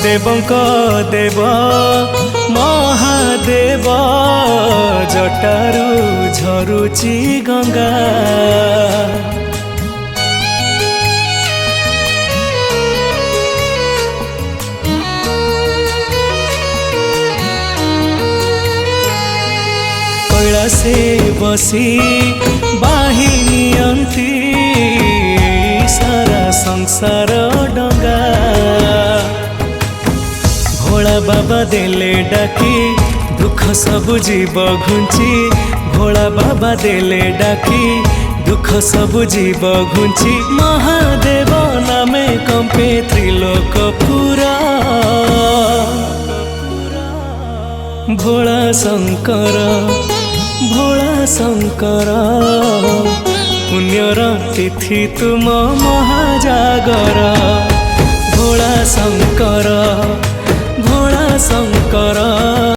देवंक देव महादेव जटारू झरुची गंगा। कैलासे बसी बाहिनियंती सारा संसार डंगा। भोला बाबा देले डाकी दुख सब जीव घुंची। भोला बाबा देले डाकी दुख सब जीव घुंची। महादेव नामे कंपे त्रिलोक पूरा। भोला शंकर पुण्यर तिथि तुम महाजागर। भोला शंकर